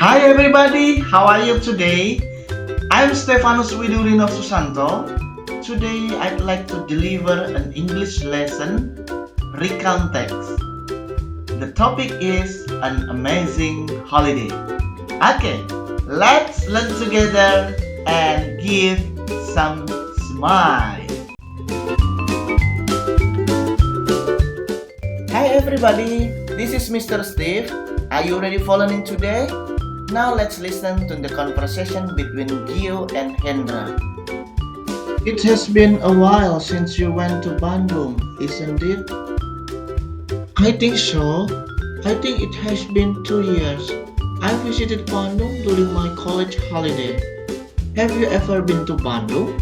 Hi everybody, how are you today? I'm Stefanus Widurinov Susanto. Today I'd like to deliver an English lesson, Recount Text. The topic is an amazing holiday. Okay, let's learn together and give some smile. Hi everybody, this is Mr. Steve. Are you ready for learning today? Now let's listen to the conversation between Gio and Hendra. It has been a while since you went to Bandung, isn't it? I think so. I think it has been 2 years. I visited Bandung during my college holiday. Have you ever been to Bandung?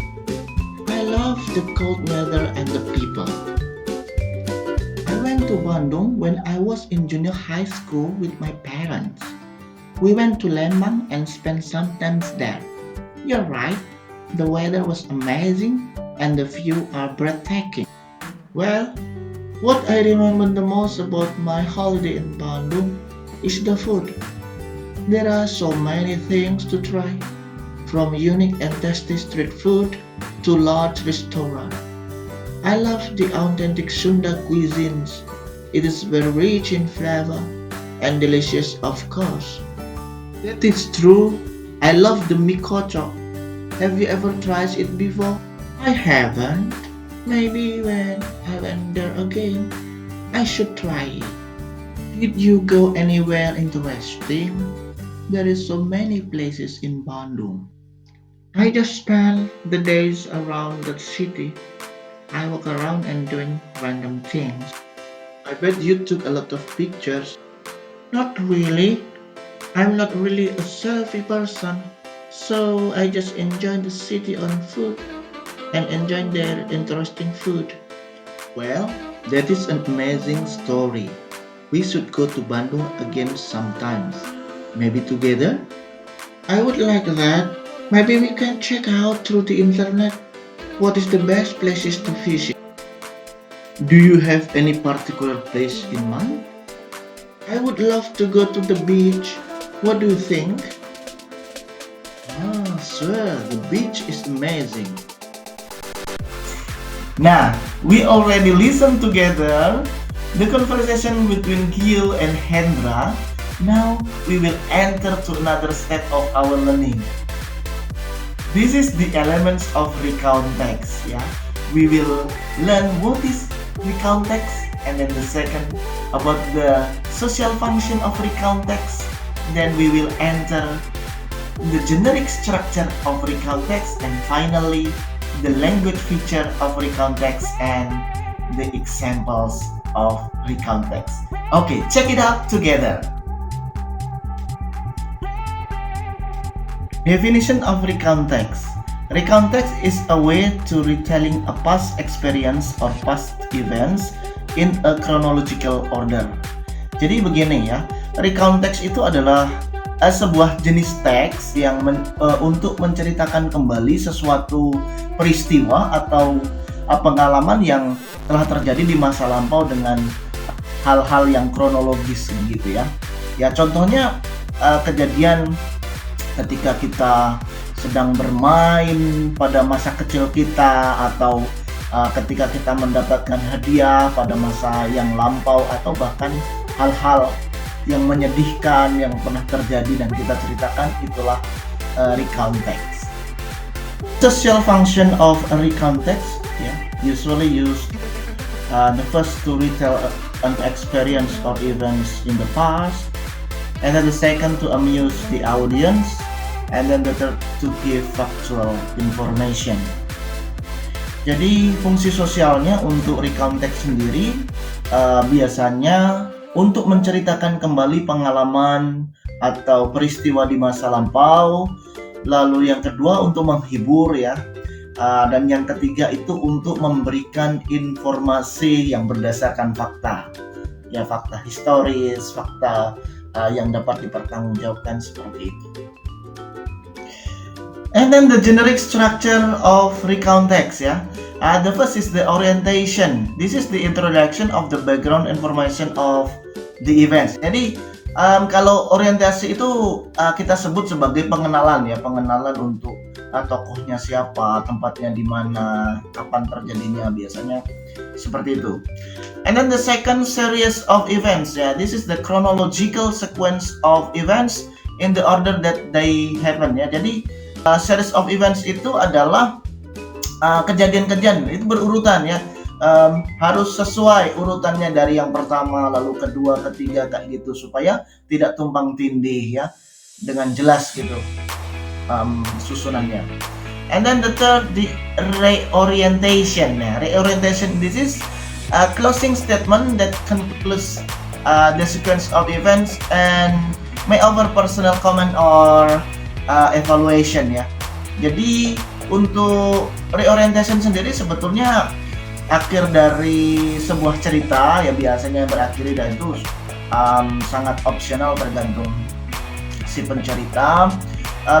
I love the cold weather and the people. I went to Bandung when I was in junior high school with my parents. We went to Lembang and spent some time there. You're right, the weather was amazing and the view are breathtaking. Well, what I remember the most about my holiday in Bandung is the food. There are so many things to try, from unique and tasty street food to large restaurants. I love the authentic Sunda cuisines. It is very rich in flavor and delicious, of course. That is true. I love the mie kocok. Have you ever tried it before? I haven't. Maybe when I went there again, I should try it. Did you go anywhere interesting? There is so many places in Bandung. I just spent the days around the city. I walk around and doing random things. I bet you took a lot of pictures. Not really. I'm not really a selfie person, so I just enjoy the city on foot and enjoy their interesting food. Well, that is an amazing story. We should go to Bandung again sometimes. Maybe together? I would like that. Maybe we can check out through the internet what is the best places to visit. Do you have any particular place in mind? I would love to go to the beach. What do you think? Sure, the beach is amazing. Now, we already listened together the conversation between Gil and Hendra. Now, we will enter to another step of our learning. This is the elements of recount text. Yeah, we will learn what is recount text, and then the second about the social function of recount text. Then we will enter the generic structure of recount text, and finally the language feature of recount text and the examples of recount text. Okay, check it out together. Definition of recount text. Recount text is a way to retelling a past experience or past events in a chronological order. Jadi begini ya, recount text itu adalah sebuah jenis teks yang untuk menceritakan kembali sesuatu peristiwa atau pengalaman yang telah terjadi di masa lampau dengan hal-hal yang kronologis gitu ya. Ya contohnya kejadian ketika kita sedang bermain pada masa kecil kita, atau ketika kita mendapatkan hadiah pada masa yang lampau, atau bahkan hal-hal yang menyedihkan yang pernah terjadi dan kita ceritakan, itulah recount text. Social function of a recount text usually used the first to retell an experience or events in the past, and then the second to amuse the audience, and then the third to give factual information. Jadi fungsi sosialnya untuk recount text sendiri biasanya untuk menceritakan kembali pengalaman atau peristiwa di masa lampau. Lalu yang kedua untuk menghibur ya. Dan yang ketiga itu untuk memberikan informasi yang berdasarkan fakta. Ya, fakta historis, fakta yang dapat dipertanggungjawabkan seperti itu. And then the generic structure of recount text ya. The first is the orientation. This is the introduction of the background information of the events. Jadi Kalau orientasi itu kita sebut sebagai pengenalan ya, pengenalan untuk tokohnya siapa, tempatnya di mana, kapan terjadinya, biasanya seperti itu. And then the second series of events, ya, this is the chronological sequence of events in the order that they happen ya. Jadi series of events itu adalah kejadian-kejadian itu berurutan ya. Harus sesuai urutannya dari yang pertama lalu kedua ketiga kayak gitu supaya tidak tumpang tindih ya, dengan jelas gitu susunannya. And then the third, the reorientation. Reorientation, this is a closing statement that concludes the sequence of events and may offer personal comment or evaluation ya. Jadi untuk reorientation sendiri sebetulnya akhir dari sebuah cerita ya, biasanya berakhir, dan itu sangat opsional tergantung si pencerita.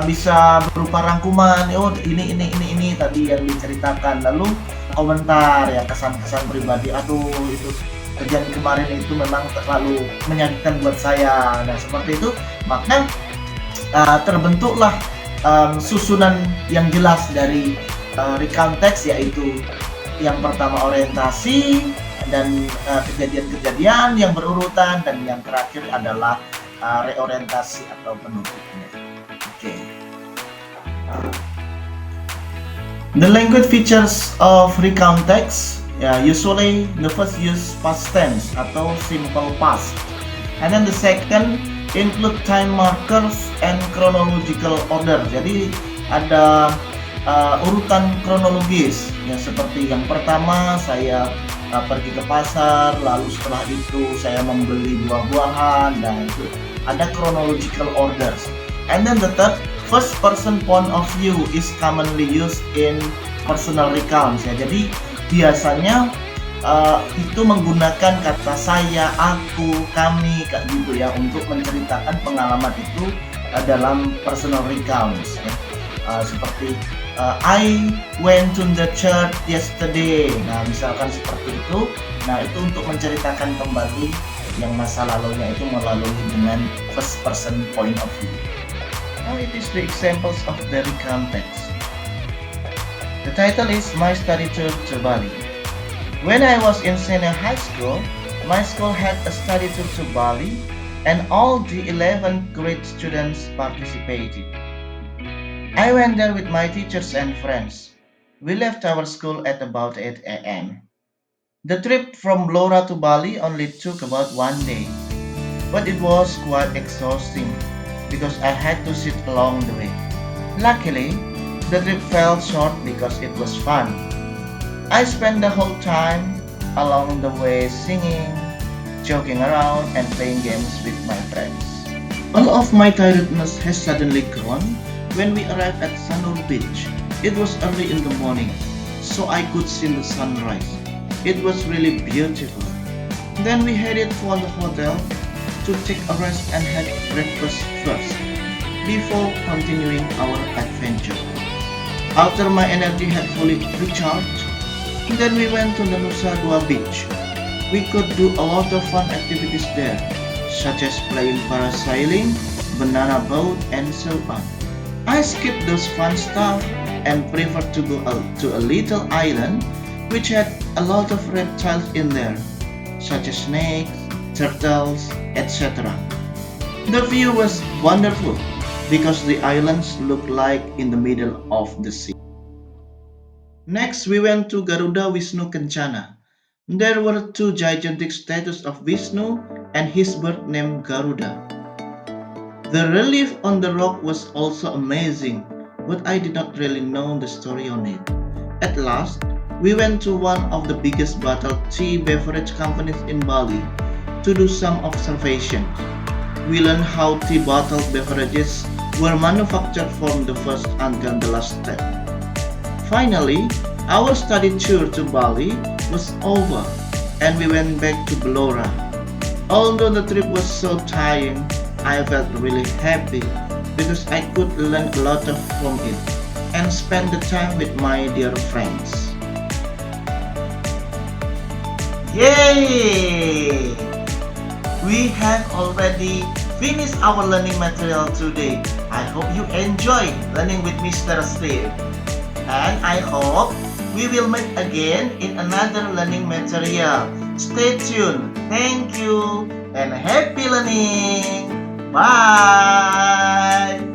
Bisa berupa rangkuman, oh ini tadi yang diceritakan, lalu komentar ya, kesan-kesan pribadi, aduh itu kejadian kemarin itu memang terlalu menyakitkan buat saya. Nah seperti itu, maka terbentuklah susunan yang jelas dari recount text, yaitu yang pertama orientasi dan kejadian-kejadian yang berurutan, dan yang terakhir adalah reorientasi atau penutupnya. Oke. The language features of recount text, usually the first use past tense atau simple past, and then the second include time markers and chronological order. Jadi ada urutan kronologis ya, seperti yang pertama saya pergi ke pasar, lalu setelah itu saya membeli buah-buahan, dan itu ada chronological orders. And then the third, first person point of view is commonly used in personal recounts ya. Jadi biasanya itu menggunakan kata saya, aku, kami kayak gitu ya, untuk menceritakan pengalaman itu dalam personal recounts ya. Seperti I went to the church yesterday. Nah misalkan seperti itu. Nah itu untuk menceritakan kembali yang masa lalunya itu melalui dengan first person point of view. Now it is the examples of the recount text. The title is My Study Tour to Bali. When I was in senior high school, my school had a study tour to Bali, and all the 11th grade students participated. I went there with my teachers and friends. We left our school at about 8 a.m. The trip from Blora to Bali only took about 1 day, but it was quite exhausting because I had to sit along the way. Luckily, the trip fell short because it was fun. I spent the whole time along the way singing, joking around, and playing games with my friends. All of my tiredness has suddenly gone when we arrived at Sanur Beach. It was early in the morning, so I could see the sunrise. It was really beautiful. Then we headed for the hotel to take a rest and had breakfast first, before continuing our adventure. After my energy had fully recharged, then we went to the Nusa Dua Beach. We could do a lot of fun activities there, such as playing parasailing, banana boat, and so on. I skipped those fun stuff and preferred to go to a little island which had a lot of reptiles in there, such as snakes, turtles, etc. The view was wonderful because the islands looked like in the middle of the sea. Next, we went to Garuda Wisnu Kencana. There were 2 gigantic statues of Vishnu and his bird named Garuda. The relief on the rock was also amazing, but I did not really know the story on it. At last, we went to one of the biggest bottled tea beverage companies in Bali to do some observations. We learned how tea bottled beverages were manufactured from the first until the last step. Finally, our study tour to Bali was over and we went back to Blora. Although the trip was so tiring, I felt really happy because I could learn a lot from it and spend the time with my dear friends. Yay! We have already finish our learning material today. I hope you enjoy learning with Mr. Steve. And I hope we will meet again in another learning material. Stay tuned. Thank you and happy learning. Bye.